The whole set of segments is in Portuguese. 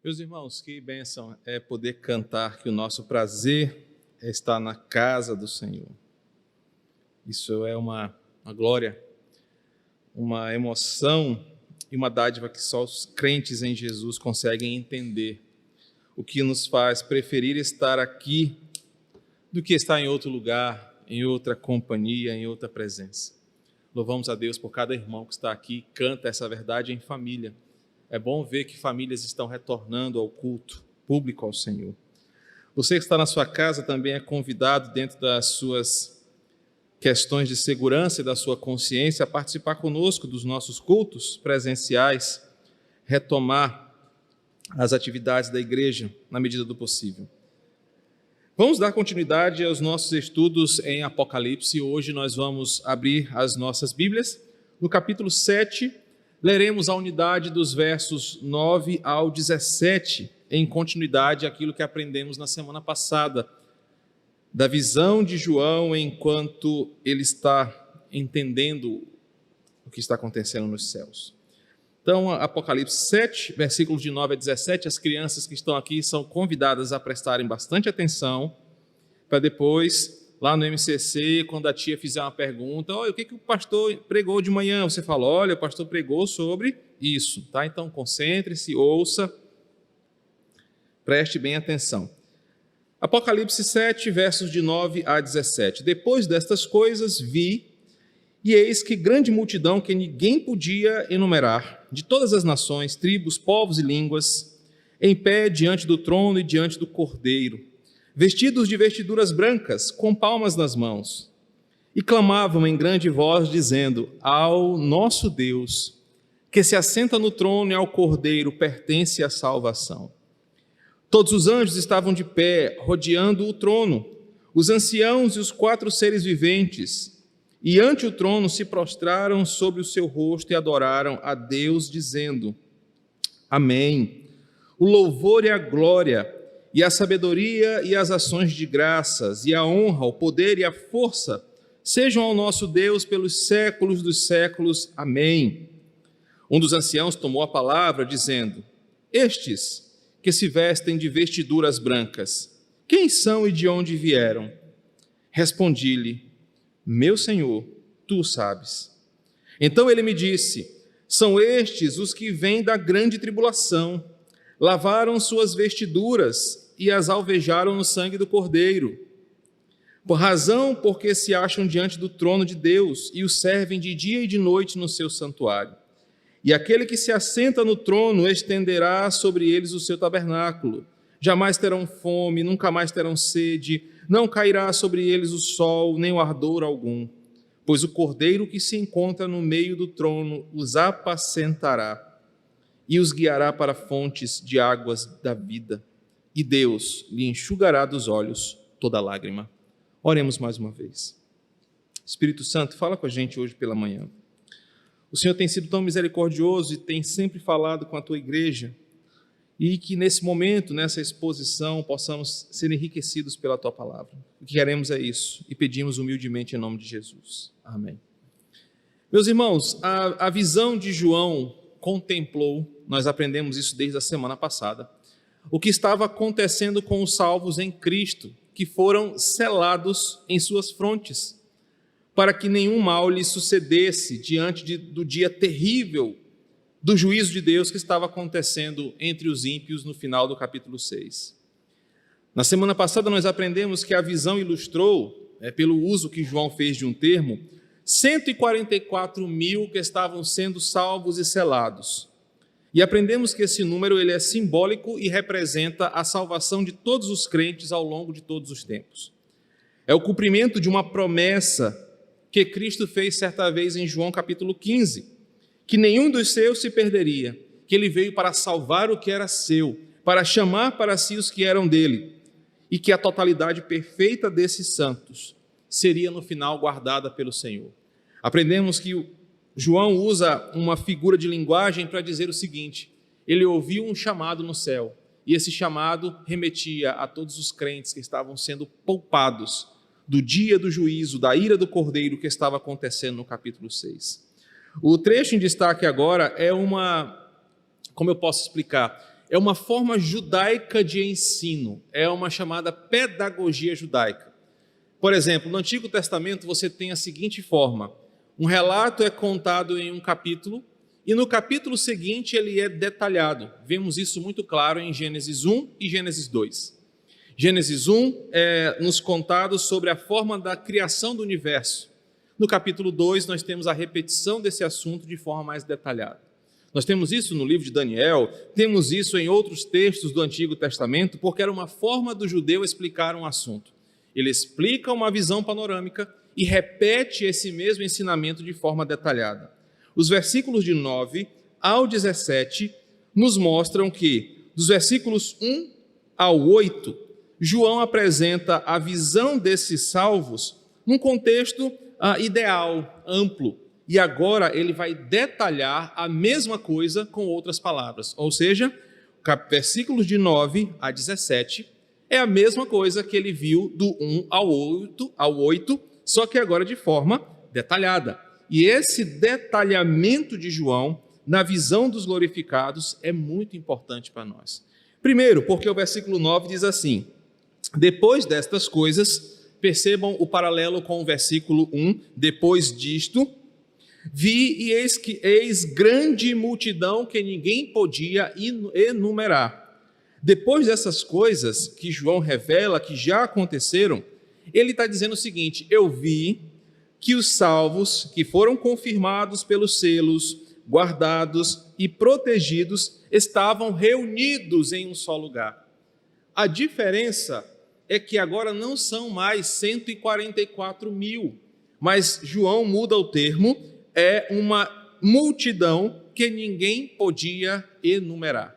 Meus irmãos, que bênção é poder cantar que o nosso prazer é estar na casa do Senhor. Isso é uma glória, uma emoção e uma dádiva que só os crentes em Jesus conseguem entender. O que nos faz preferir estar aqui do que estar em outro lugar, em outra companhia, em outra presença. Louvamos a Deus por cada irmão que está aqui, canta essa verdade em família. É bom ver que famílias estão retornando ao culto público ao Senhor. Você que está na sua casa também é convidado, dentro das suas questões de segurança e da sua consciência, a participar conosco dos nossos cultos presenciais, retomar as atividades da igreja na medida do possível. Vamos dar continuidade aos nossos estudos em Apocalipse. Hoje nós vamos abrir as nossas Bíblias. No capítulo 7, leremos a unidade dos versos 9 ao 17, em continuidade àquilo que aprendemos na semana passada, da visão de João enquanto ele está entendendo o que está acontecendo nos céus. Então, Apocalipse 7, versículos de 9 a 17, as crianças que estão aqui são convidadas a prestarem bastante atenção, para depois, lá no MCC, quando a tia fizer uma pergunta, olha, o que o pastor pregou de manhã? Você fala, olha, o pastor pregou sobre isso, tá? Então, concentre-se, ouça, preste bem atenção. Apocalipse 7, versos de 9 a 17. Depois destas coisas, vi, e eis que grande multidão que ninguém podia enumerar, de todas as nações, tribos, povos e línguas, em pé diante do trono e diante do Cordeiro, vestidos de vestiduras brancas, com palmas nas mãos, e clamavam em grande voz, dizendo, ao nosso Deus, que se assenta no trono e ao Cordeiro pertence a salvação. Todos os anjos estavam de pé, rodeando o trono, os anciãos e os 4 seres viventes, e ante o trono se prostraram sobre o seu rosto e adoraram a Deus, dizendo, Amém. O louvor e a glória, e a sabedoria e as ações de graças, e a honra, o poder e a força, sejam ao nosso Deus pelos séculos dos séculos. Amém. Um dos anciãos tomou a palavra, dizendo, Estes que se vestem de vestiduras brancas, quem são e de onde vieram? Respondi-lhe, meu Senhor, tu o sabes. Então ele me disse, são estes os que vêm da grande tribulação, lavaram suas vestiduras e as alvejaram no sangue do Cordeiro. Por razão porque se acham diante do trono de Deus e o servem de dia e de noite no seu santuário. E aquele que se assenta no trono estenderá sobre eles o seu tabernáculo. Jamais terão fome, nunca mais terão sede, não cairá sobre eles o sol, nem o ardor algum, pois o Cordeiro que se encontra no meio do trono os apacentará e os guiará para fontes de águas da vida, e Deus lhe enxugará dos olhos toda lágrima. Oremos mais uma vez. Espírito Santo, fala com a gente hoje pela manhã. O Senhor tem sido tão misericordioso e tem sempre falado com a tua igreja, e que nesse momento, nessa exposição, possamos ser enriquecidos pela tua palavra. O que queremos é isso, e pedimos humildemente em nome de Jesus. Amém. Meus irmãos, a visão de João contemplou, nós aprendemos isso desde a semana passada, o que estava acontecendo com os salvos em Cristo, que foram selados em suas frontes, para que nenhum mal lhes sucedesse diante do dia terrível do juízo de Deus que estava acontecendo entre os ímpios no final do capítulo 6. Na semana passada nós aprendemos que a visão ilustrou, pelo uso que João fez de um termo, 144 mil que estavam sendo salvos e selados. E aprendemos que esse número ele é simbólico e representa a salvação de todos os crentes ao longo de todos os tempos. É o cumprimento de uma promessa que Cristo fez certa vez em João capítulo 15, que nenhum dos seus se perderia, que ele veio para salvar o que era seu, para chamar para si os que eram dele, e que a totalidade perfeita desses santos seria no final guardada pelo Senhor. Aprendemos que João usa uma figura de linguagem para dizer o seguinte, ele ouviu um chamado no céu, e esse chamado remetia a todos os crentes que estavam sendo poupados do dia do juízo, da ira do Cordeiro que estava acontecendo no capítulo 6. O trecho em destaque agora é como eu posso explicar? é uma forma judaica de ensino, é uma chamada pedagogia judaica. Por exemplo, no Antigo Testamento você tem a seguinte forma: um relato é contado em um capítulo, e no capítulo seguinte ele é detalhado. Vemos isso muito claro em Gênesis 1 e Gênesis 2. Gênesis 1 é nos contado sobre a forma da criação do universo. No capítulo 2 nós temos a repetição desse assunto de forma mais detalhada. Nós temos isso no livro de Daniel, temos isso em outros textos do Antigo Testamento, porque era uma forma do judeu explicar um assunto. Ele explica uma visão panorâmica e repete esse mesmo ensinamento de forma detalhada. Os versículos de 9 ao 17 nos mostram que, dos versículos 1 ao 8, João apresenta a visão desses salvos num contexto ideal, amplo, e agora ele vai detalhar a mesma coisa com outras palavras, ou seja, versículos de 9 a 17 é a mesma coisa que ele viu do 1 ao 8, só que agora de forma detalhada. E esse detalhamento de João na visão dos glorificados é muito importante para nós. Primeiro, porque o versículo 9 diz assim: depois destas coisas, percebam o paralelo com o versículo 1, depois disto, vi e eis grande multidão que ninguém podia enumerar. Depois dessas coisas que João revela que já aconteceram, ele está dizendo o seguinte: eu vi que os salvos que foram confirmados pelos selos, guardados e protegidos, estavam reunidos em um só lugar. A diferença é que agora não são mais 144 mil, mas João muda o termo, é uma multidão que ninguém podia enumerar.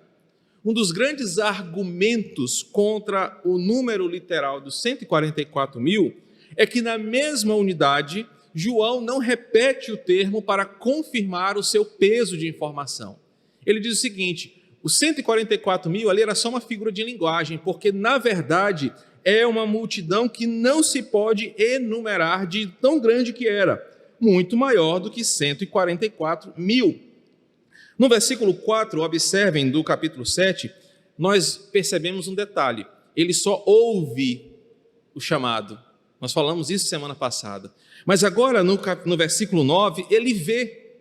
Um dos grandes argumentos contra o número literal dos 144 mil é que na mesma unidade, João não repete o termo para confirmar o seu peso de informação. Ele diz o seguinte: os 144 mil ali era só uma figura de linguagem, porque na verdade é uma multidão que não se pode enumerar de tão grande que era, muito maior do que 144 mil. No versículo 4, observem, do capítulo 7, nós percebemos um detalhe: ele só ouve o chamado. Nós falamos isso semana passada. Mas agora, no versículo 9, ele vê.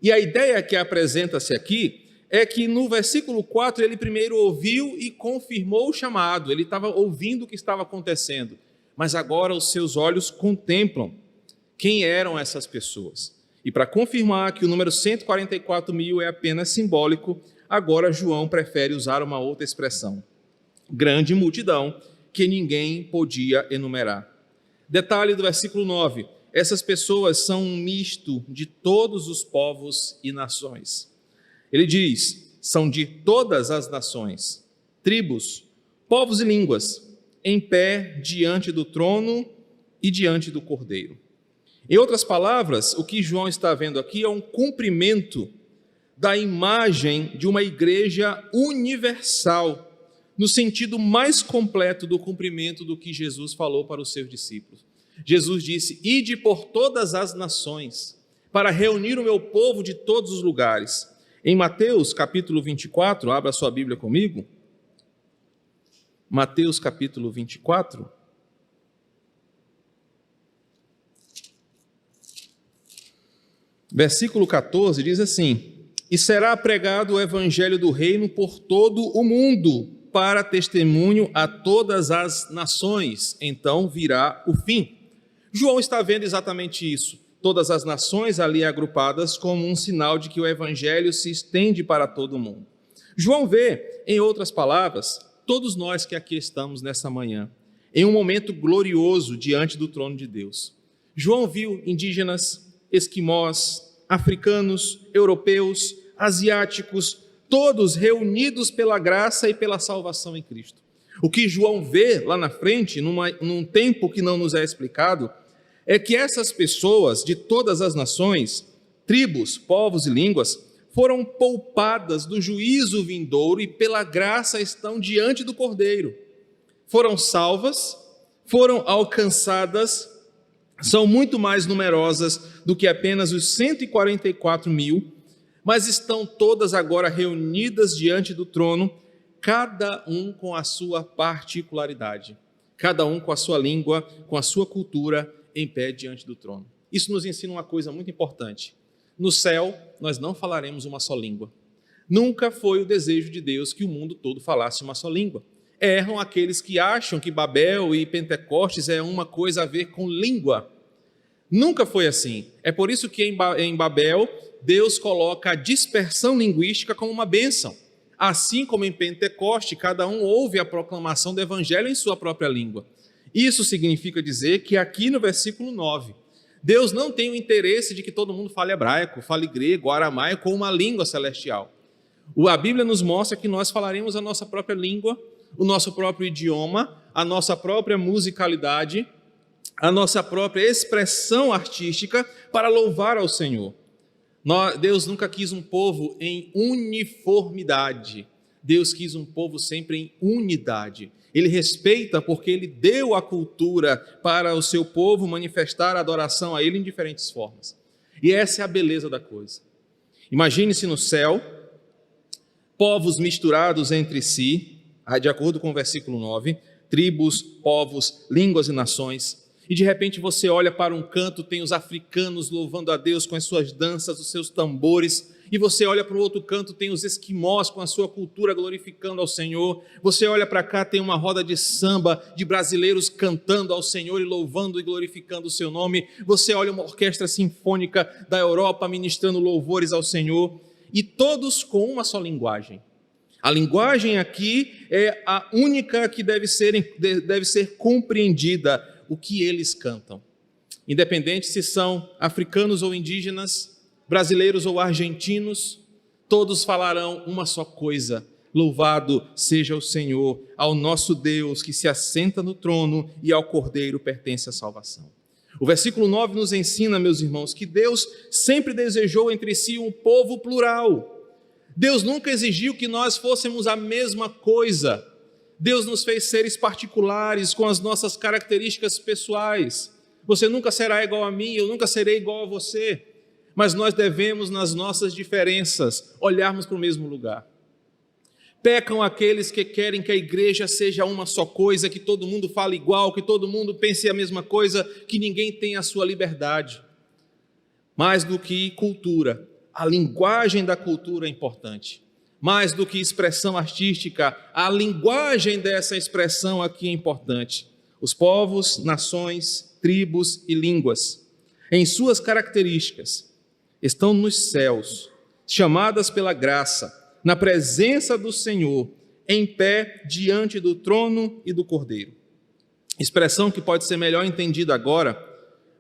E a ideia que apresenta-se aqui é que no versículo 4 ele primeiro ouviu e confirmou o chamado. Ele estava ouvindo o que estava acontecendo. Mas agora os seus olhos contemplam quem eram essas pessoas. E para confirmar que o número 144 mil é apenas simbólico, agora João prefere usar uma outra expressão: grande multidão que ninguém podia enumerar. Detalhe do versículo 9: essas pessoas são um misto de todos os povos e nações. Ele diz: são de todas as nações, tribos, povos e línguas, em pé diante do trono e diante do Cordeiro. Em outras palavras, o que João está vendo aqui é um cumprimento da imagem de uma igreja universal, no sentido mais completo do cumprimento do que Jesus falou para os seus discípulos. Jesus disse: ide por todas as nações, para reunir o meu povo de todos os lugares. Em Mateus capítulo 24, abra sua Bíblia comigo. Mateus capítulo 24. Versículo 14 diz assim: e será pregado o evangelho do reino por todo o mundo, para testemunho a todas as nações, então virá o fim. João está vendo exatamente isso, todas as nações ali agrupadas como um sinal de que o evangelho se estende para todo o mundo. João vê, em outras palavras, todos nós que aqui estamos nessa manhã, em um momento glorioso diante do trono de Deus. João viu indígenas, esquimós, africanos, europeus, asiáticos, todos reunidos pela graça e pela salvação em Cristo. O que João vê lá na frente, num tempo que não nos é explicado, é que essas pessoas de todas as nações, tribos, povos e línguas, foram poupadas do juízo vindouro e pela graça estão diante do Cordeiro. Foram salvas, foram alcançadas, são muito mais numerosas do que apenas os 144 mil, mas estão todas agora reunidas diante do trono, cada um com a sua particularidade, cada um com a sua língua, com a sua cultura, em pé diante do trono. Isso nos ensina uma coisa muito importante. No céu, nós não falaremos uma só língua. Nunca foi o desejo de Deus que o mundo todo falasse uma só língua. Erram aqueles que acham que Babel e Pentecostes é uma coisa a ver com língua. Nunca foi assim. É por isso que em Babel, Deus coloca a dispersão linguística como uma bênção. Assim como em Pentecoste, cada um ouve a proclamação do evangelho em sua própria língua. Isso significa dizer que aqui no versículo 9, Deus não tem o interesse de que todo mundo fale hebraico, fale grego, aramaico ou uma língua celestial. A Bíblia nos mostra que nós falaremos a nossa própria língua, o nosso próprio idioma, a nossa própria musicalidade, a nossa própria expressão artística para louvar ao Senhor. Deus nunca quis um povo em uniformidade. Deus quis um povo sempre em unidade. Ele respeita porque Ele deu a cultura para o seu povo manifestar a adoração a Ele em diferentes formas. E essa é a beleza da coisa. Imagine-se no céu, povos misturados entre si, de acordo com o versículo 9, tribos, povos, línguas e nações. E de repente você olha para um canto, tem os africanos louvando a Deus com as suas danças, os seus tambores. E você olha para o outro canto, tem os esquimós com a sua cultura glorificando ao Senhor. Você olha para cá, tem uma roda de samba de brasileiros cantando ao Senhor e louvando e glorificando o seu nome. Você olha uma orquestra sinfônica da Europa ministrando louvores ao Senhor. E todos com uma só linguagem. A linguagem aqui é a única que deve ser compreendida, o que eles cantam. Independente se são africanos ou indígenas, brasileiros ou argentinos, todos falarão uma só coisa: louvado seja o Senhor, ao nosso Deus que se assenta no trono e ao Cordeiro pertence a salvação. O versículo 9 nos ensina, meus irmãos, que Deus sempre desejou entre si um povo plural. Deus nunca exigiu que nós fôssemos a mesma coisa. Deus nos fez seres particulares com as nossas características pessoais. Você nunca será igual a mim, eu nunca serei igual a você. Mas nós devemos, nas nossas diferenças, olharmos para o mesmo lugar. Pecam aqueles que querem que a igreja seja uma só coisa, que todo mundo fale igual, que todo mundo pense a mesma coisa, que ninguém tenha a sua liberdade. Mais do que cultura, a linguagem da cultura é importante. Mais do que expressão artística, a linguagem dessa expressão aqui é importante. Os povos, nações, tribos e línguas, em suas características, estão nos céus, chamadas pela graça, na presença do Senhor, em pé diante do trono e do Cordeiro. Expressão que pode ser melhor entendida agora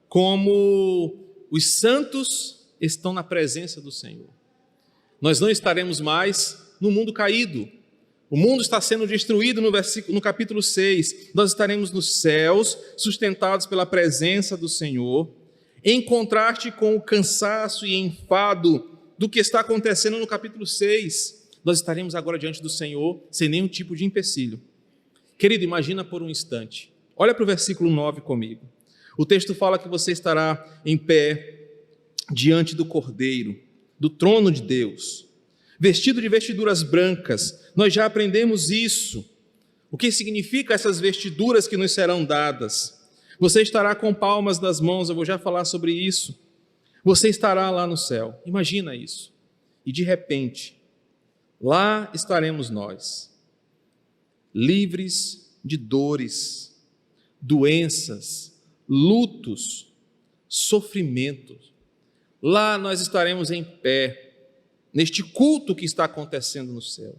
como os santos estão na presença do Senhor. Nós não estaremos mais no mundo caído. O mundo está sendo destruído no capítulo 6. Nós estaremos nos céus, sustentados pela presença do Senhor, em contraste com o cansaço e enfado do que está acontecendo no capítulo 6. Nós estaremos agora diante do Senhor, sem nenhum tipo de empecilho. Querido, imagina por um instante. Olha para o versículo 9 comigo. O texto fala que você estará em pé diante do Cordeiro, do trono de Deus, vestido de vestiduras brancas. Nós já aprendemos isso. O que significa essas vestiduras que nos serão dadas? Você estará com palmas nas mãos, eu vou já falar sobre isso. Você estará lá no céu, imagina isso. E de repente, lá estaremos nós, livres de dores, doenças, lutos, sofrimentos. Lá nós estaremos em pé, neste culto que está acontecendo no céu,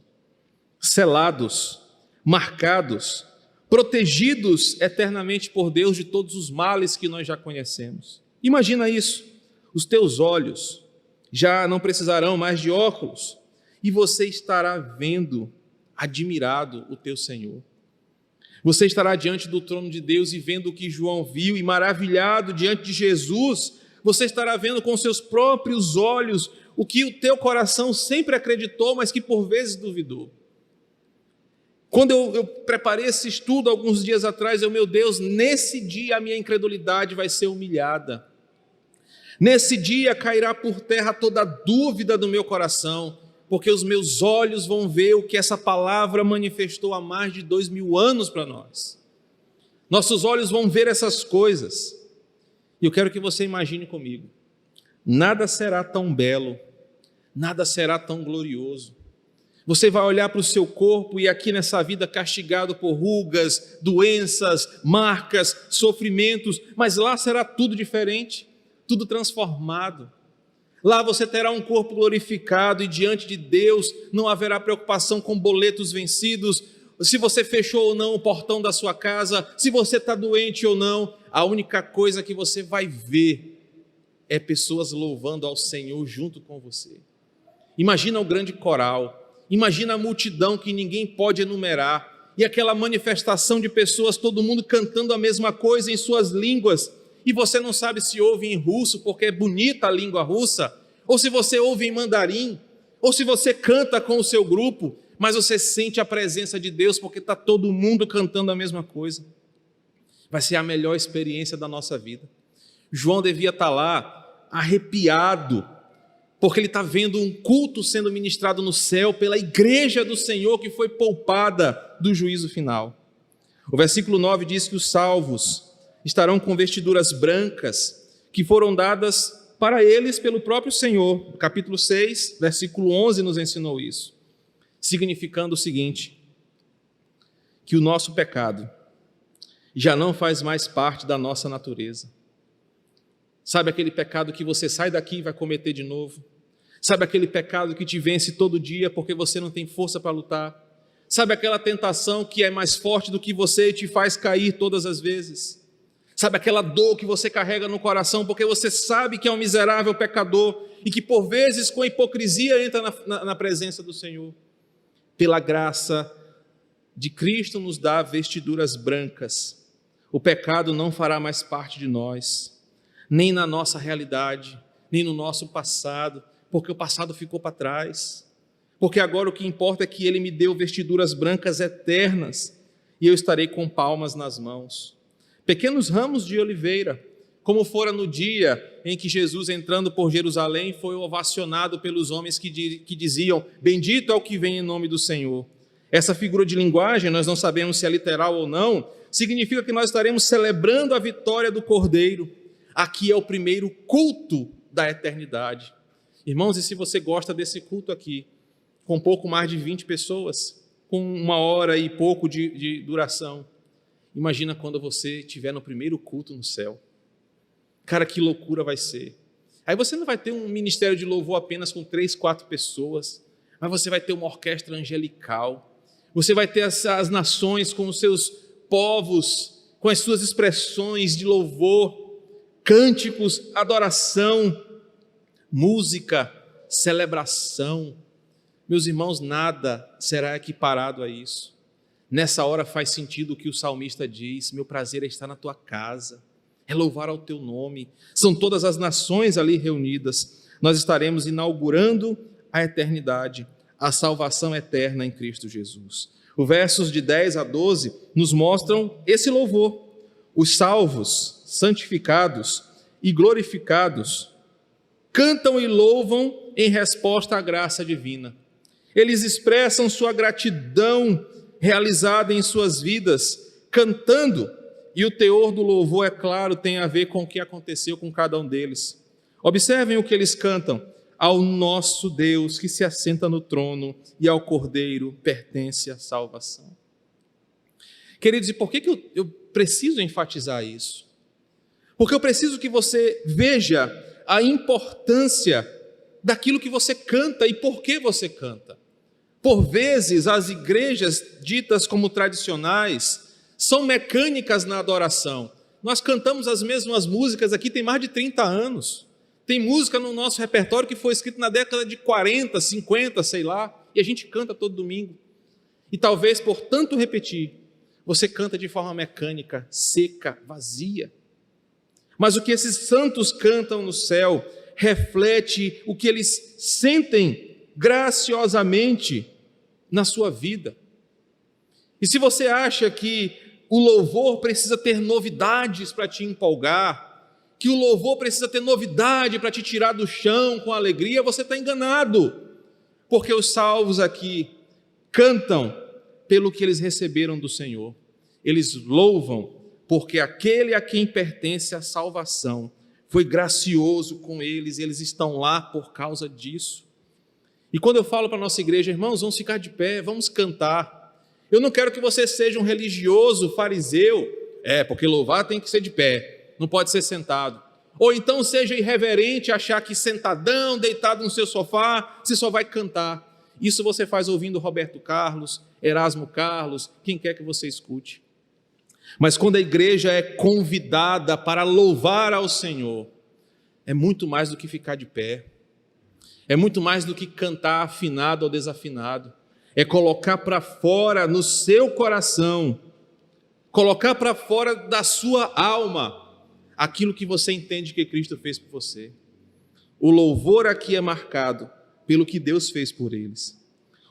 selados, marcados, protegidos eternamente por Deus de todos os males que nós já conhecemos. Imagina isso, os teus olhos já não precisarão mais de óculos e você estará vendo, admirado, o teu Senhor. Você estará diante do trono de Deus e vendo o que João viu e maravilhado diante de Jesus. Você estará vendo com seus próprios olhos o que o teu coração sempre acreditou, mas que por vezes duvidou. Quando eu preparei esse estudo alguns dias atrás, meu Deus, nesse dia a minha incredulidade vai ser humilhada. Nesse dia cairá por terra toda dúvida do meu coração, porque os meus olhos vão ver o que essa palavra manifestou há mais de 2000 anos para nós. Nossos olhos vão ver essas coisas. E eu quero que você imagine comigo. Nada será tão belo, nada será tão glorioso. Você vai olhar para o seu corpo e aqui nessa vida castigado por rugas, doenças, marcas, sofrimentos, mas lá será tudo diferente, tudo transformado. Lá você terá um corpo glorificado e diante de Deus não haverá preocupação com boletos vencidos, se você fechou ou não o portão da sua casa, se você está doente ou não. A única coisa que você vai ver é pessoas louvando ao Senhor junto com você. Imagina o grande coral, imagina a multidão que ninguém pode enumerar, e aquela manifestação de pessoas, todo mundo cantando a mesma coisa em suas línguas, e você não sabe se ouve em russo, porque é bonita a língua russa, ou se você ouve em mandarim, ou se você canta com o seu grupo, mas você sente a presença de Deus, porque está todo mundo cantando a mesma coisa. Vai ser a melhor experiência da nossa vida. João devia estar lá, arrepiado, porque ele está vendo um culto sendo ministrado no céu pela igreja do Senhor que foi poupada do juízo final. O versículo 9 diz que os salvos estarão com vestiduras brancas que foram dadas para eles pelo próprio Senhor. O capítulo 6, versículo 11 nos ensinou isso, significando o seguinte, que o nosso pecado já não faz mais parte da nossa natureza. Sabe aquele pecado que você sai daqui e vai cometer de novo? Sabe aquele pecado que te vence todo dia porque você não tem força para lutar? Sabe aquela tentação que é mais forte do que você e te faz cair todas as vezes? Sabe aquela dor que você carrega no coração porque você sabe que é um miserável pecador e que por vezes com hipocrisia entra na presença do Senhor? Pela graça de Cristo nos dá vestiduras brancas. O pecado não fará mais parte de nós, nem na nossa realidade, nem no nosso passado, porque o passado ficou para trás, porque agora o que importa é que Ele me deu vestiduras brancas eternas, e eu estarei com palmas nas mãos. Pequenos ramos de oliveira, como fora no dia em que Jesus, entrando por Jerusalém, foi ovacionado pelos homens que diziam, bendito é o que vem em nome do Senhor. Essa figura de linguagem, nós não sabemos se é literal ou não, significa que nós estaremos celebrando a vitória do Cordeiro. Aqui é o primeiro culto da eternidade. Irmãos, e se você gosta desse culto aqui, com pouco mais de 20 pessoas, com 1 hora e pouco de duração, imagina quando você estiver no primeiro culto no céu. Cara, que loucura vai ser. Aí você não vai ter um ministério de louvor apenas com 3, 4 pessoas, mas você vai ter uma orquestra angelical, você vai ter as nações com os seus povos, com as suas expressões de louvor, cânticos, adoração, música, celebração. Meus irmãos, nada será equiparado a isso. Nessa hora faz sentido o que o salmista diz, meu prazer é estar na tua casa, é louvar ao teu nome. São todas as nações ali reunidas. Nós estaremos inaugurando a eternidade, a salvação eterna em Cristo Jesus. Os versos de 10 a 12 nos mostram esse louvor. Os salvos, santificados e glorificados cantam e louvam em resposta à graça divina. Eles expressam sua gratidão realizada em suas vidas, cantando, e o teor do louvor, é claro, tem a ver com o que aconteceu com cada um deles. Observem o que eles cantam. Ao nosso Deus que se assenta no trono e ao Cordeiro pertence a salvação. Queridos, e por que eu preciso enfatizar isso? Porque eu preciso que você veja a importância daquilo que você canta e por que você canta. Por vezes, as igrejas ditas como tradicionais são mecânicas na adoração. Nós cantamos as mesmas músicas aqui tem mais de 30 anos. Tem música no nosso repertório que foi escrita na década de 40, 50, sei lá, e a gente canta todo domingo. E talvez por tanto repetir, você canta de forma mecânica, seca, vazia. Mas o que esses santos cantam no céu reflete o que eles sentem graciosamente na sua vida. E se você acha que o louvor precisa ter novidades para te empolgar, que o louvor precisa ter novidade para te tirar do chão com alegria, você está enganado, porque os salvos aqui cantam pelo que eles receberam do Senhor. Eles louvam porque aquele a quem pertence a salvação foi gracioso com eles, e eles estão lá por causa disso. E quando eu falo para a nossa igreja, irmãos, vamos ficar de pé, vamos cantar. Eu não quero que você seja um religioso fariseu, porque louvar tem que ser de pé, não pode ser sentado. Ou então seja irreverente, achar que sentadão, deitado no seu sofá, você só vai cantar. Isso você faz ouvindo Roberto Carlos, Erasmo Carlos, quem quer que você escute. Mas quando a igreja é convidada para louvar ao Senhor, é muito mais do que ficar de pé, é muito mais do que cantar afinado ou desafinado, é colocar para fora no seu coração, colocar para fora da sua alma aquilo que você entende que Cristo fez por você. O louvor aqui é marcado pelo que Deus fez por eles.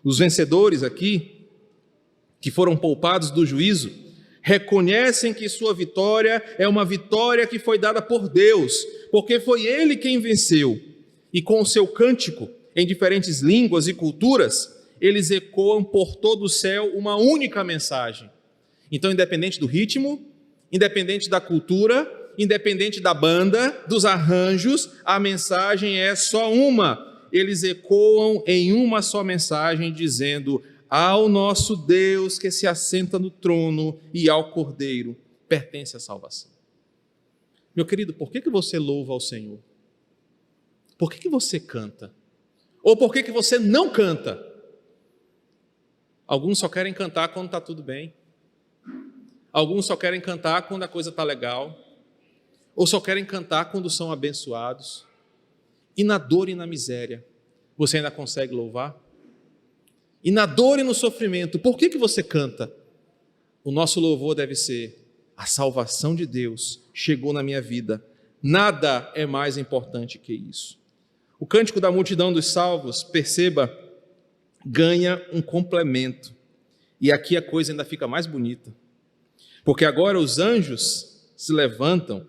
Os vencedores aqui, que foram poupados do juízo, reconhecem que sua vitória é uma vitória que foi dada por Deus, porque foi Ele quem venceu. E com o seu cântico, em diferentes línguas e culturas, eles ecoam por todo o céu uma única mensagem. Então, independente do ritmo, independente da cultura, independente da banda, dos arranjos, a mensagem é só uma. Eles ecoam em uma só mensagem, dizendo: ao nosso Deus que se assenta no trono e ao Cordeiro pertence a salvação. Meu querido, por que você louva ao Senhor? Por que você canta? Ou por que você não canta? Alguns só querem cantar quando está tudo bem. Alguns só querem cantar quando a coisa está legal. Ou só querem cantar quando são abençoados. E na dor e na miséria, você ainda consegue louvar? E na dor e no sofrimento, por que você canta? O nosso louvor deve ser: a salvação de Deus chegou na minha vida. Nada é mais importante que isso. O cântico da multidão dos salvos, perceba, ganha um complemento. E aqui a coisa ainda fica mais bonita. Porque agora os anjos se levantam,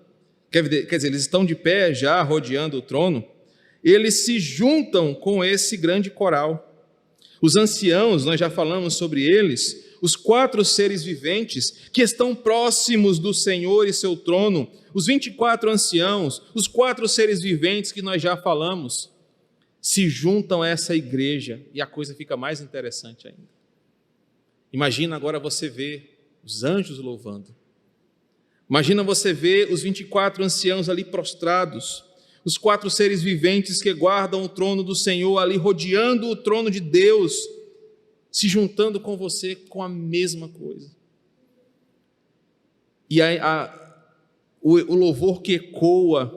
quer dizer, eles estão de pé já rodeando o trono, eles se juntam com esse grande coral. Os anciãos, nós já falamos sobre eles, os 4 seres viventes que estão próximos do Senhor e seu trono, os 24 anciãos, os 4 seres viventes que nós já falamos, se juntam a essa igreja e a coisa fica mais interessante ainda. Imagina agora você ver os anjos louvando. Imagina você ver os 24 anciãos ali prostrados, os 4 seres viventes que guardam o trono do Senhor ali rodeando o trono de Deus, se juntando com você com a mesma coisa. E o louvor que ecoa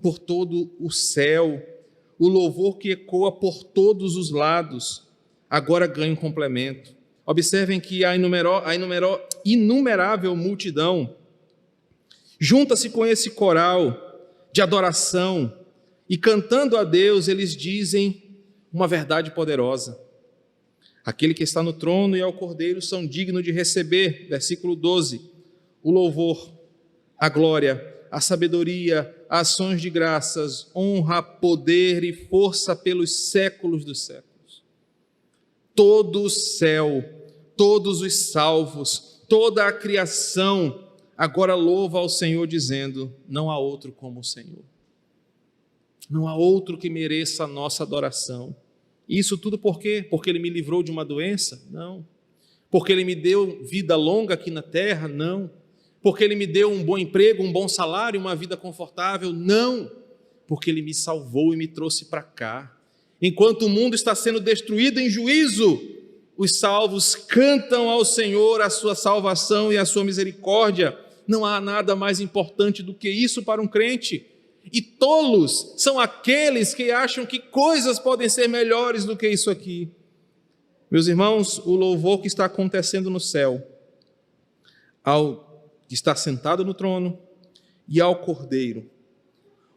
por todo o céu, o louvor que ecoa por todos os lados, agora ganha um complemento. Observem que a inumerável multidão junta-se com esse coral de adoração, e cantando a Deus, eles dizem uma verdade poderosa: aquele que está no trono e ao Cordeiro são dignos de receber, versículo 12, o louvor, a glória, a sabedoria, ações de graças, honra, poder e força pelos séculos dos séculos. Todo o céu, todos os salvos, toda a criação agora louva ao Senhor, dizendo: não há outro como o Senhor. Não há outro que mereça a nossa adoração. Isso tudo por quê? Porque Ele me livrou de uma doença? Não. Porque Ele me deu vida longa aqui na terra? Não. Porque Ele me deu um bom emprego, um bom salário, uma vida confortável? Não. Porque Ele me salvou e me trouxe para cá. Enquanto o mundo está sendo destruído em juízo, os salvos cantam ao Senhor a sua salvação e a sua misericórdia. Não há nada mais importante do que isso para um crente. E tolos são aqueles que acham que coisas podem ser melhores do que isso aqui. Meus irmãos, o louvor que está acontecendo no céu, ao que está sentado no trono e ao Cordeiro,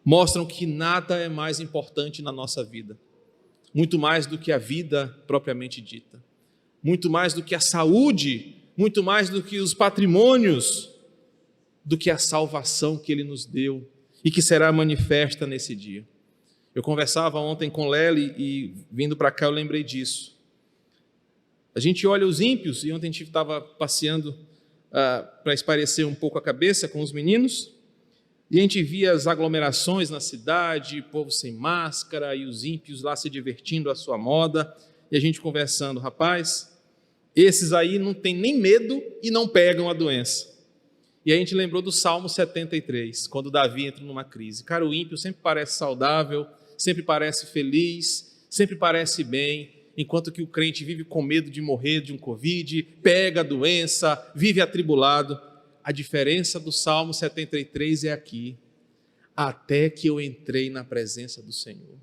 mostram que nada é mais importante na nossa vida. Muito mais do que a vida propriamente dita. Muito mais do que a saúde, muito mais do que os patrimônios, do que a salvação que Ele nos deu. e que será manifesta nesse dia. Eu conversava ontem com Lely e vindo para cá eu lembrei disso. A gente olha os ímpios, e ontem a gente estava passeando para espairecer um pouco a cabeça com os meninos, e a gente via as aglomerações na cidade, povo sem máscara, e os ímpios lá se divertindo à sua moda, e a gente conversando, rapaz, esses aí não tem nem medo e não pegam a doença. E a gente lembrou do Salmo 73, quando Davi entra numa crise. Cara, o ímpio sempre parece saudável, sempre parece feliz, sempre parece bem, enquanto que o crente vive com medo de morrer de um Covid, pega a doença, vive atribulado. A diferença do Salmo 73 é aqui: até que eu entrei na presença do Senhor.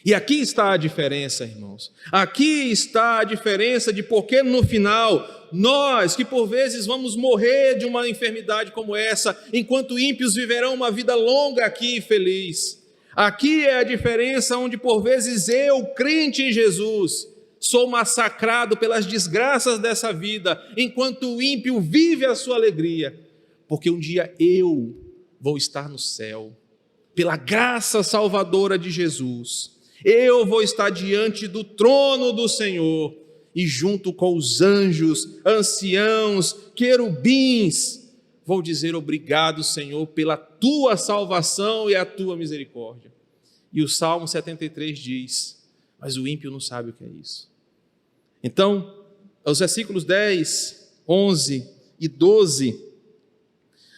E aqui está a diferença, irmãos. Aqui está a diferença de porque no final, nós que por vezes vamos morrer de uma enfermidade como essa, enquanto ímpios viverão uma vida longa aqui e feliz. Aqui é a diferença onde por vezes eu, crente em Jesus, sou massacrado pelas desgraças dessa vida, enquanto o ímpio vive a sua alegria, porque um dia eu vou estar no céu, pela graça salvadora de Jesus. Eu vou estar diante do trono do Senhor e junto com os anjos, anciãos, querubins, vou dizer obrigado, Senhor, pela tua salvação e a tua misericórdia. E o Salmo 73 diz, mas o ímpio não sabe o que é isso. Então, os versículos 10, 11 e 12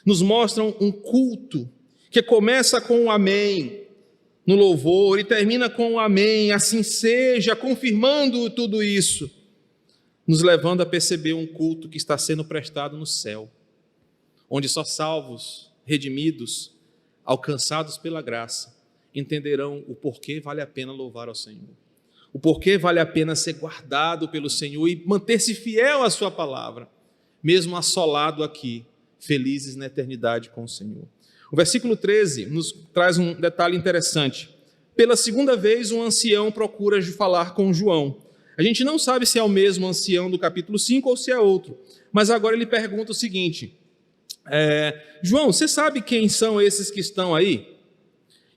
nos mostram um culto que começa com um amém no louvor e termina com um amém, assim seja, confirmando tudo isso, nos levando a perceber um culto que está sendo prestado no céu, onde só salvos, redimidos, alcançados pela graça, entenderão o porquê vale a pena louvar ao Senhor, o porquê vale a pena ser guardado pelo Senhor e manter-se fiel à sua palavra, mesmo assolado aqui, felizes na eternidade com o Senhor. O versículo 13 nos traz um detalhe interessante. Pela segunda vez, um ancião procura falar com João. A gente não sabe se é o mesmo ancião do capítulo 5 ou se é outro, mas agora ele pergunta o seguinte, João, você sabe quem são esses que estão aí?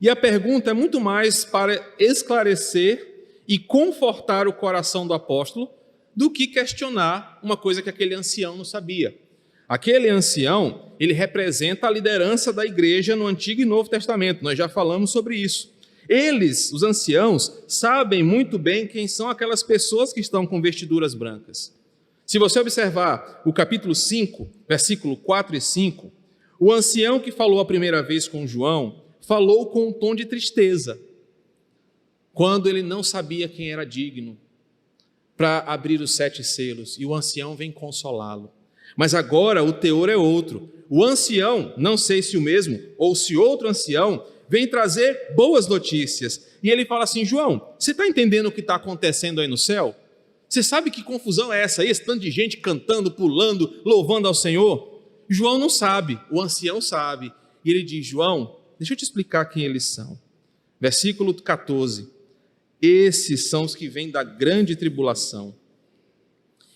E a pergunta é muito mais para esclarecer e confortar o coração do apóstolo do que questionar uma coisa que aquele ancião não sabia. Aquele ancião, ele representa a liderança da igreja no Antigo e Novo Testamento, nós já falamos sobre isso. Eles, os anciãos, sabem muito bem quem são aquelas pessoas que estão com vestiduras brancas. Se você observar o capítulo 5, versículo 4 e 5, o ancião que falou a primeira vez com João, falou com um tom de tristeza, quando ele não sabia quem era digno para abrir os 7 selos, e o ancião vem consolá-lo. Mas agora o teor é outro. O ancião, não sei se o mesmo ou se outro ancião, vem trazer boas notícias. E ele fala assim, João, você está entendendo o que está acontecendo aí no céu? Você sabe que confusão é essa aí? Esse tanto de gente cantando, pulando, louvando ao Senhor? João não sabe, o ancião sabe. E ele diz, João, deixa eu te explicar quem eles são. Versículo 14. Esses são os que vêm da grande tribulação.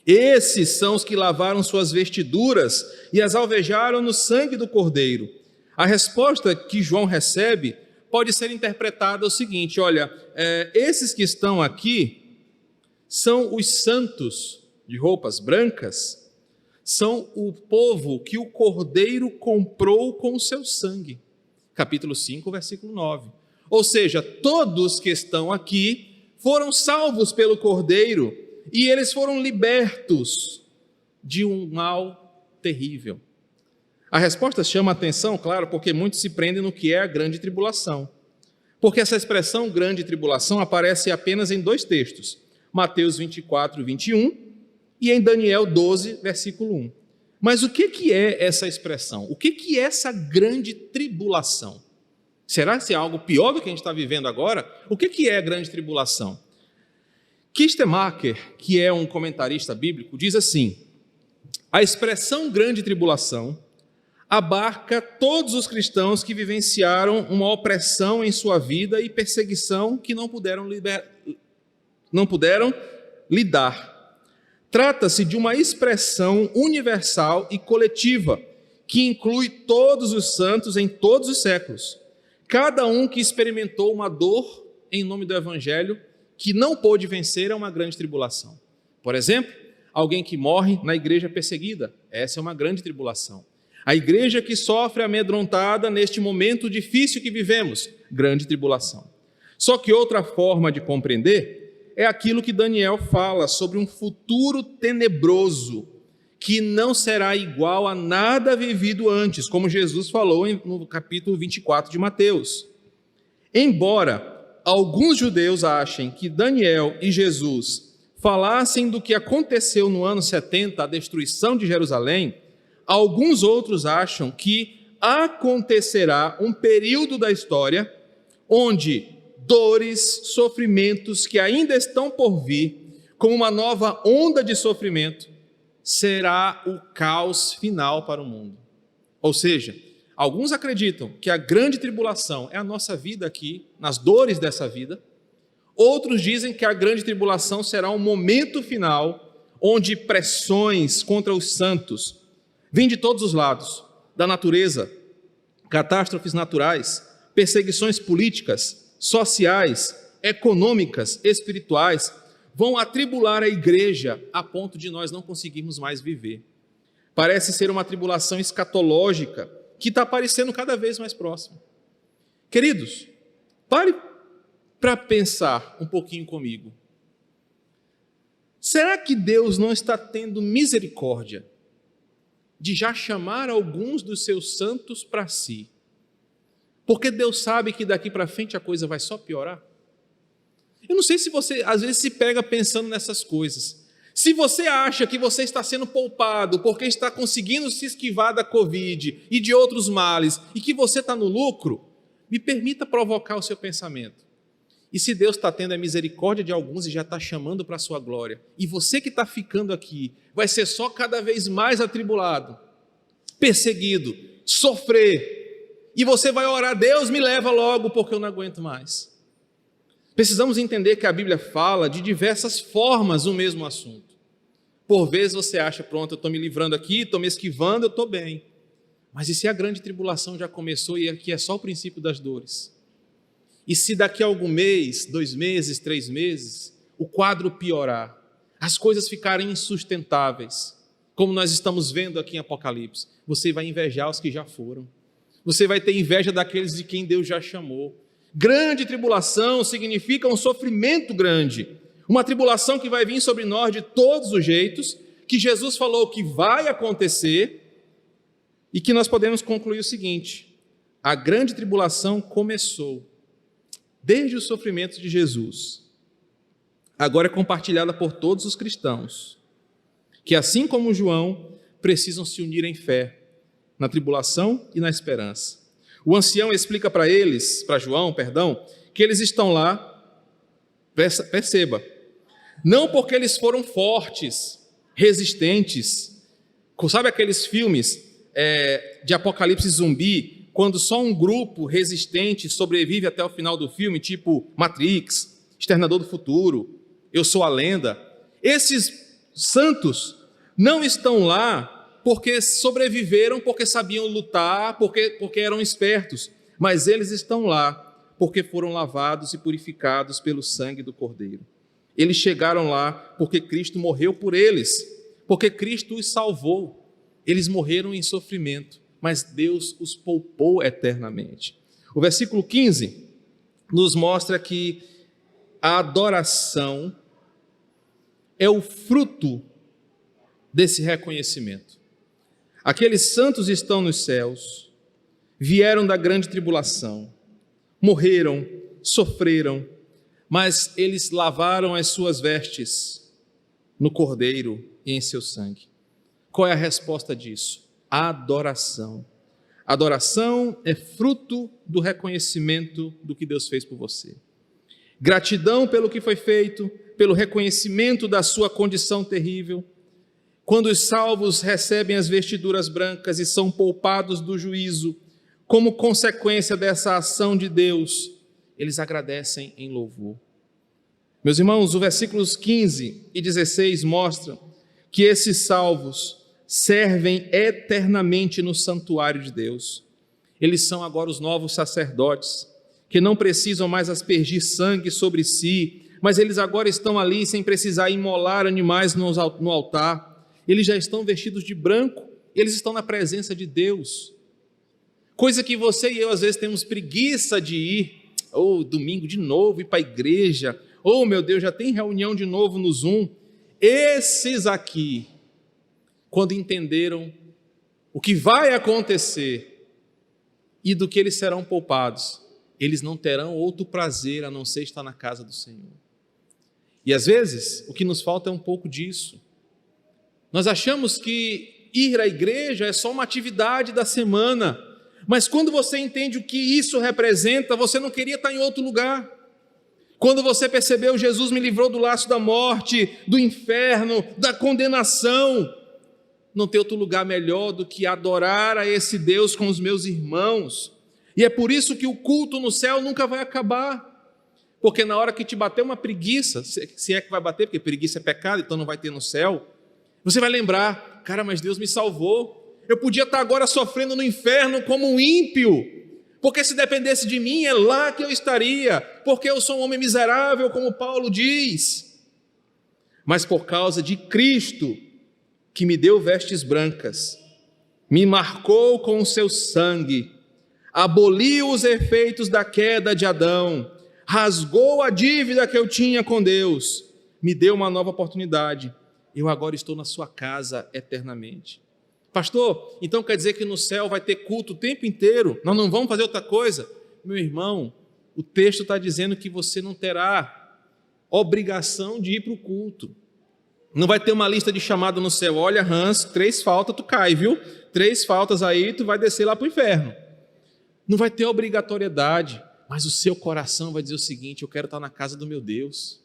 Esses são os que lavaram suas vestiduras e as alvejaram no sangue do Cordeiro. A resposta que João recebe pode ser interpretada o seguinte, olha, esses que estão aqui são os santos de roupas brancas, são o povo que o Cordeiro comprou com o seu sangue. Capítulo 5, versículo 9. Ou seja, todos que estão aqui foram salvos pelo Cordeiro, e eles foram libertos de um mal terrível. A resposta chama a atenção, claro, porque muitos se prendem no que é a grande tribulação. Porque essa expressão grande tribulação aparece apenas em 2 textos, Mateus 24, 21 e em Daniel 12, versículo 1. Mas o que é essa expressão? O que é essa grande tribulação? Será que é algo pior do que a gente está vivendo agora? O que é a grande tribulação? Kistemaker, que é um comentarista bíblico, diz assim, a expressão grande tribulação abarca todos os cristãos que vivenciaram uma opressão em sua vida e perseguição que não puderam lidar. Trata-se de uma expressão universal e coletiva que inclui todos os santos em todos os séculos, cada um que experimentou uma dor em nome do Evangelho, que não pôde vencer a uma grande tribulação. Por exemplo, alguém que morre na igreja perseguida, essa é uma grande tribulação. A igreja que sofre amedrontada neste momento difícil que vivemos, grande tribulação. Só que outra forma de compreender é aquilo que Daniel fala sobre um futuro tenebroso, que não será igual a nada vivido antes, como Jesus falou no capítulo 24 de Mateus. Embora alguns judeus achem que Daniel e Jesus falassem do que aconteceu no ano 70, a destruição de Jerusalém, alguns outros acham que acontecerá um período da história onde dores, sofrimentos que ainda estão por vir, como uma nova onda de sofrimento, será o caos final para o mundo. Ou seja, alguns acreditam que a grande tribulação é a nossa vida aqui, nas dores dessa vida. Outros dizem que a grande tribulação será um momento final, onde pressões contra os santos vêm de todos os lados, da natureza, catástrofes naturais, perseguições políticas, sociais, econômicas, espirituais, vão atribular a igreja a ponto de nós não conseguirmos mais viver. Parece ser uma tribulação escatológica que está aparecendo cada vez mais próxima. Queridos, pare para pensar um pouquinho comigo. Será que Deus não está tendo misericórdia de já chamar alguns dos seus santos para si? Porque Deus sabe que daqui para frente a coisa vai só piorar? Eu não sei se você às vezes se pega pensando nessas coisas. Se você acha que você está sendo poupado porque está conseguindo se esquivar da Covid e de outros males e que você está no lucro, me permita provocar o seu pensamento. E se Deus está tendo a misericórdia de alguns e já está chamando para a sua glória, e você que está ficando aqui vai ser só cada vez mais atribulado, perseguido, sofrer, e você vai orar, Deus me leva logo porque eu não aguento mais. Precisamos entender que a Bíblia fala de diversas formas o mesmo assunto. Por vezes você acha, pronto, eu estou me livrando aqui, estou me esquivando, eu estou bem. Mas e se a grande tribulação já começou e aqui é só o princípio das dores? E se daqui a algum mês, 2 meses, 3 meses, o quadro piorar, as coisas ficarem insustentáveis, como nós estamos vendo aqui em Apocalipse, você vai invejar os que já foram. Você vai ter inveja daqueles de quem Deus já chamou. Grande tribulação significa um sofrimento grande, uma tribulação que vai vir sobre nós de todos os jeitos, que Jesus falou que vai acontecer, e que nós podemos concluir o seguinte: a grande tribulação começou desde o sofrimento de Jesus, agora é compartilhada por todos os cristãos, que assim como João, precisam se unir em fé, na tribulação e na esperança. O ancião explica para João, que eles estão lá, perceba, não porque eles foram fortes, resistentes, sabe aqueles filmes de apocalipse zumbi, quando só um grupo resistente sobrevive até o final do filme, tipo Matrix, Exterminador do Futuro, Eu Sou a Lenda. Esses santos não estão lá porque sobreviveram, porque sabiam lutar, porque eram espertos, mas eles estão lá porque foram lavados e purificados pelo sangue do Cordeiro. Eles chegaram lá porque Cristo morreu por eles, porque Cristo os salvou. Eles morreram em sofrimento, mas Deus os poupou eternamente. O versículo 15 nos mostra que a adoração é o fruto desse reconhecimento. Aqueles santos estão nos céus, vieram da grande tribulação, morreram, sofreram, mas eles lavaram as suas vestes no Cordeiro e em seu sangue. Qual é a resposta disso? Adoração. Adoração é fruto do reconhecimento do que Deus fez por você. Gratidão pelo que foi feito, pelo reconhecimento da sua condição terrível. Quando os salvos recebem as vestiduras brancas e são poupados do juízo, como consequência dessa ação de Deus, eles agradecem em louvor. Meus irmãos, os versículos 15 e 16 mostram que esses salvos servem eternamente no santuário de Deus. Eles são agora os novos sacerdotes, que não precisam mais aspergir sangue sobre si, mas eles agora estão ali sem precisar imolar animais no altar. Eles já estão vestidos de branco, eles estão na presença de Deus. Coisa que você e eu às vezes temos preguiça de ir, domingo de novo, ir para a igreja, meu Deus, já tem reunião de novo no Zoom. Esses aqui, quando entenderam o que vai acontecer e do que eles serão poupados, eles não terão outro prazer a não ser estar na casa do Senhor. E às vezes, o que nos falta é um pouco disso. Nós achamos que ir à igreja é só uma atividade da semana, mas quando você entende o que isso representa, você não queria estar em outro lugar. Quando você percebeu, Jesus me livrou do laço da morte, do inferno, da condenação, não tem outro lugar melhor do que adorar a esse Deus com os meus irmãos. E é por isso que o culto no céu nunca vai acabar, porque na hora que te bater uma preguiça, se é que vai bater, porque preguiça é pecado, então não vai ter no céu, você vai lembrar, cara, mas Deus me salvou, eu podia estar agora sofrendo no inferno como um ímpio, porque se dependesse de mim, é lá que eu estaria, porque eu sou um homem miserável, como Paulo diz, mas por causa de Cristo, que me deu vestes brancas, me marcou com o seu sangue, aboliu os efeitos da queda de Adão, rasgou a dívida que eu tinha com Deus, me deu uma nova oportunidade, eu agora estou na sua casa eternamente. Pastor, então quer dizer que no céu vai ter culto o tempo inteiro, nós não vamos fazer outra coisa? Meu irmão, o texto está dizendo que você não terá obrigação de ir para o culto, não vai ter uma lista de chamado no céu, olha Hans, 3 faltas tu cai, viu? 3 faltas aí tu vai descer lá para o inferno. Não vai ter obrigatoriedade, mas o seu coração vai dizer o seguinte, eu quero estar na casa do meu Deus,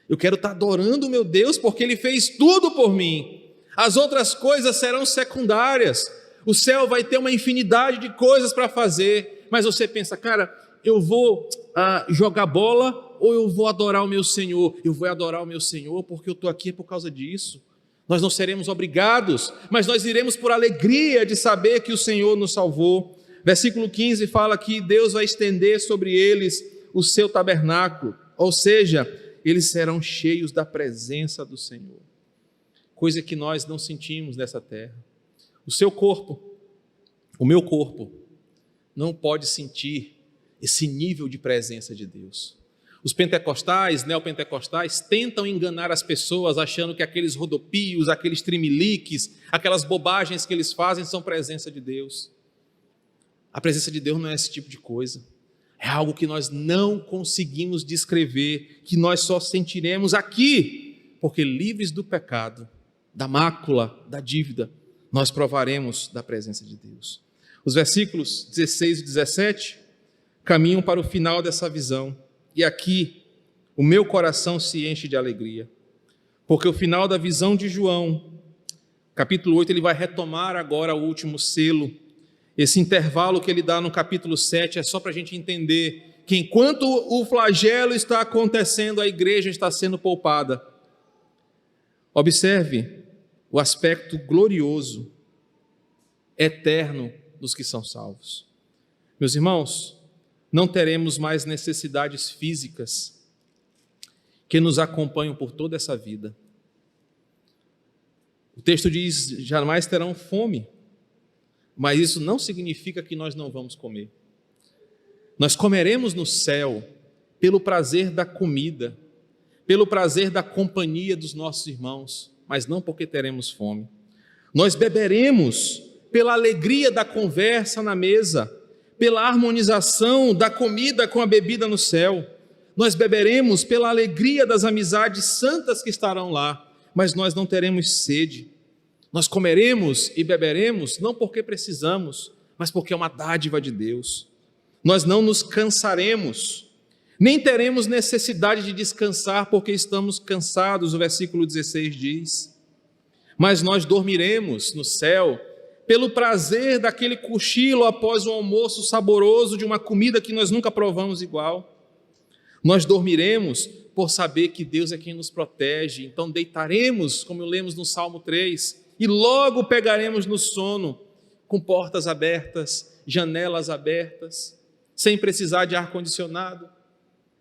eu quero estar adorando o meu Deus, porque Ele fez tudo por mim, as outras coisas serão secundárias, o céu vai ter uma infinidade de coisas para fazer, mas você pensa, cara, eu vou jogar bola ou eu vou adorar o meu Senhor? Eu vou adorar o meu Senhor porque eu estou aqui por causa disso. Nós não seremos obrigados, mas nós iremos por alegria de saber que o Senhor nos salvou. Versículo 15 fala que Deus vai estender sobre eles o seu tabernáculo, ou seja, eles serão cheios da presença do Senhor, coisa que nós não sentimos nessa terra. O seu corpo, o meu corpo, não pode sentir esse nível de presença de Deus. Os pentecostais, neopentecostais, tentam enganar as pessoas achando que aqueles rodopios, aqueles trimeliques, aquelas bobagens que eles fazem são presença de Deus. A presença de Deus não é esse tipo de coisa. É algo que nós não conseguimos descrever, que nós só sentiremos aqui, porque livres do pecado, da mácula, da dívida, nós provaremos da presença de Deus. Os versículos 16 e 17 caminham para o final dessa visão. E aqui o meu coração se enche de alegria, porque o final da visão de João, capítulo 8, ele vai retomar agora o último selo. Esse intervalo que ele dá no capítulo 7 é só para a gente entender que enquanto o flagelo está acontecendo, a igreja está sendo poupada. Observe o aspecto glorioso, eterno dos que são salvos. Meus irmãos, não teremos mais necessidades físicas que nos acompanham por toda essa vida. O texto diz, jamais terão fome, mas isso não significa que nós não vamos comer. Nós comeremos no céu pelo prazer da comida, pelo prazer da companhia dos nossos irmãos, mas não porque teremos fome. Nós beberemos pela alegria da conversa na mesa, pela harmonização da comida com a bebida no céu. Nós beberemos pela alegria das amizades santas que estarão lá, mas nós não teremos sede. Nós comeremos e beberemos não porque precisamos, mas porque é uma dádiva de Deus. Nós não nos cansaremos, nem teremos necessidade de descansar porque estamos cansados, o versículo 16 diz. Mas nós dormiremos no céu pelo prazer daquele cochilo após um almoço saboroso de uma comida que nós nunca provamos igual. Nós dormiremos por saber que Deus é quem nos protege, então deitaremos, como lemos no Salmo 3, e logo pegaremos no sono, com portas abertas, janelas abertas, sem precisar de ar-condicionado,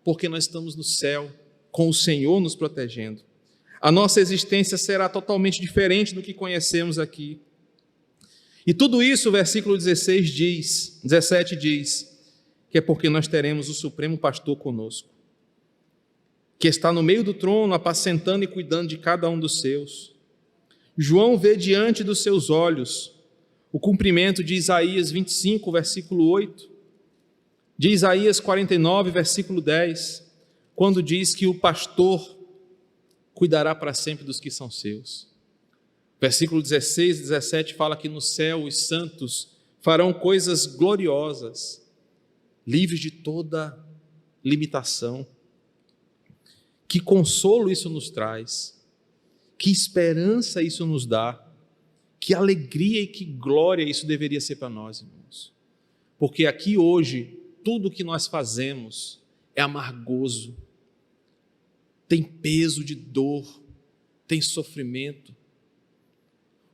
porque nós estamos no céu, com o Senhor nos protegendo. A nossa existência será totalmente diferente do que conhecemos aqui. E tudo isso, o versículo 17 diz, que é porque nós teremos o Supremo Pastor conosco, que está no meio do trono, apacentando e cuidando de cada um dos seus. João vê diante dos seus olhos o cumprimento de Isaías 25, versículo 8, de Isaías 49, versículo 10, quando diz que o pastor cuidará para sempre dos que são seus. Versículo 16 e 17 fala que no céu os santos farão coisas gloriosas, livres de toda limitação. Que consolo isso nos traz, que esperança isso nos dá, que alegria e que glória isso deveria ser para nós, irmãos. Porque aqui hoje, tudo que nós fazemos é amargoso, tem peso de dor, tem sofrimento.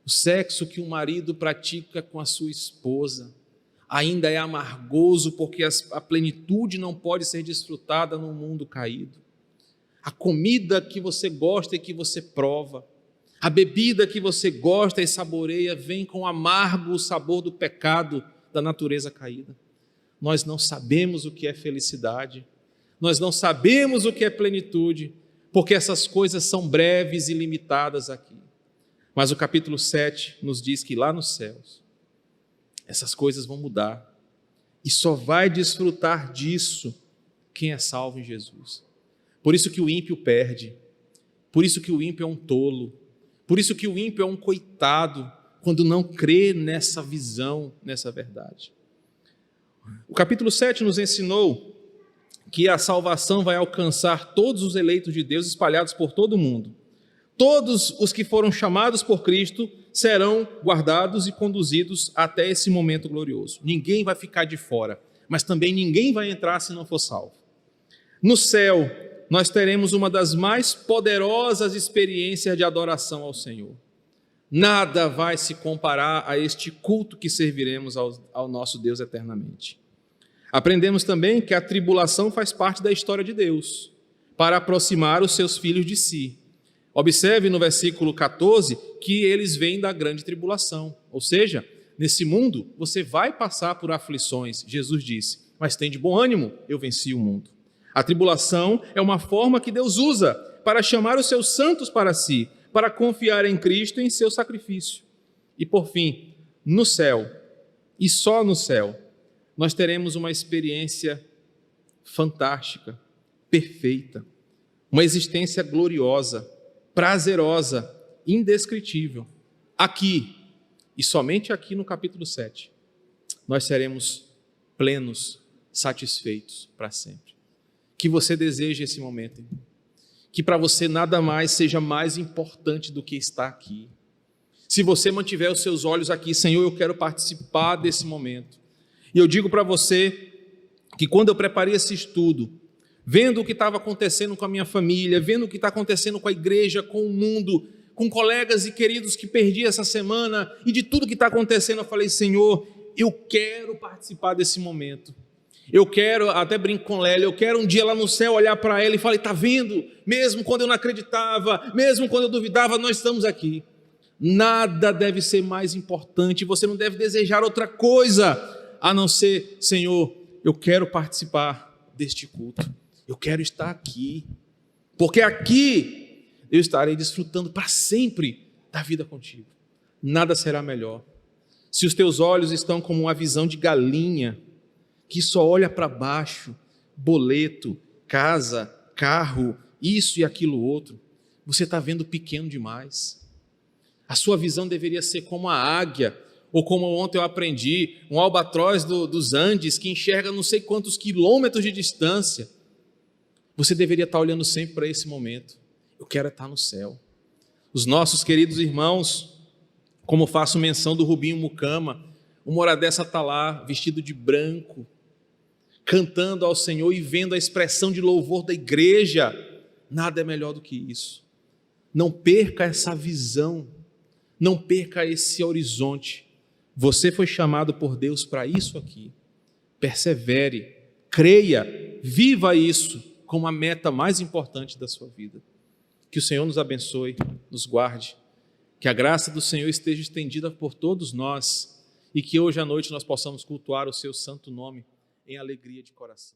O sexo que um marido pratica com a sua esposa ainda é amargoso porque a plenitude não pode ser desfrutada num mundo caído. A comida que você gosta e que você prova, a bebida que você gosta e saboreia, vem com amargo sabor do pecado da natureza caída. Nós não sabemos o que é felicidade, nós não sabemos o que é plenitude, porque essas coisas são breves e limitadas aqui. Mas o capítulo 7 nos diz que lá nos céus, essas coisas vão mudar, e só vai desfrutar disso quem é salvo em Jesus. Por isso que o ímpio perde, por isso que o ímpio é um tolo, por isso que o ímpio é um coitado, quando não crê nessa visão, nessa verdade. O capítulo 7 nos ensinou que a salvação vai alcançar todos os eleitos de Deus espalhados por todo o mundo. Todos os que foram chamados por Cristo serão guardados e conduzidos até esse momento glorioso. Ninguém vai ficar de fora, mas também ninguém vai entrar se não for salvo. No céu, nós teremos uma das mais poderosas experiências de adoração ao Senhor. Nada vai se comparar a este culto que serviremos ao nosso Deus eternamente. Aprendemos também que a tribulação faz parte da história de Deus, para aproximar os seus filhos de si. Observe no versículo 14 que eles vêm da grande tribulação, ou seja, nesse mundo você vai passar por aflições, Jesus disse, mas tem de bom ânimo, eu venci o mundo. A tribulação é uma forma que Deus usa para chamar os seus santos para si, para confiar em Cristo e em seu sacrifício. E por fim, no céu, e só no céu, nós teremos uma experiência fantástica, perfeita, uma existência gloriosa, prazerosa, indescritível. Aqui, e somente aqui no capítulo 7, nós seremos plenos, satisfeitos para sempre. Que você deseje esse momento, irmão. Que para você nada mais seja mais importante do que estar aqui. Se você mantiver os seus olhos aqui, Senhor, eu quero participar desse momento. E eu digo para você que quando eu preparei esse estudo, vendo o que estava acontecendo com a minha família, vendo o que está acontecendo com a igreja, com o mundo, com colegas e queridos que perdi essa semana, e de tudo que está acontecendo, eu falei, Senhor, eu quero participar desse momento. Eu quero, até brinco com Lélia, eu quero um dia lá no céu olhar para ela e falar, está vendo? Mesmo quando eu não acreditava, mesmo quando eu duvidava, nós estamos aqui. Nada deve ser mais importante, você não deve desejar outra coisa, a não ser, Senhor, eu quero participar deste culto, eu quero estar aqui, porque aqui eu estarei desfrutando para sempre da vida contigo. Nada será melhor. Se os teus olhos estão como uma visão de galinha, que só olha para baixo, boleto, casa, carro, isso e aquilo outro, você está vendo pequeno demais. A sua visão deveria ser como a águia, ou como ontem eu aprendi, um albatroz dos Andes, que enxerga não sei quantos quilômetros de distância. Você deveria estar olhando sempre para esse momento. Eu quero estar no céu. Os nossos queridos irmãos, como faço menção do Rubinho Mucama, uma hora dessa está lá, vestido de branco, cantando ao Senhor e vendo a expressão de louvor da igreja. Nada é melhor do que isso. Não perca essa visão. Não perca esse horizonte. Você foi chamado por Deus para isso aqui. Persevere, creia, viva isso como a meta mais importante da sua vida. Que o Senhor nos abençoe, nos guarde, que a graça do Senhor esteja estendida por todos nós e que hoje à noite nós possamos cultuar o seu santo nome em alegria de coração.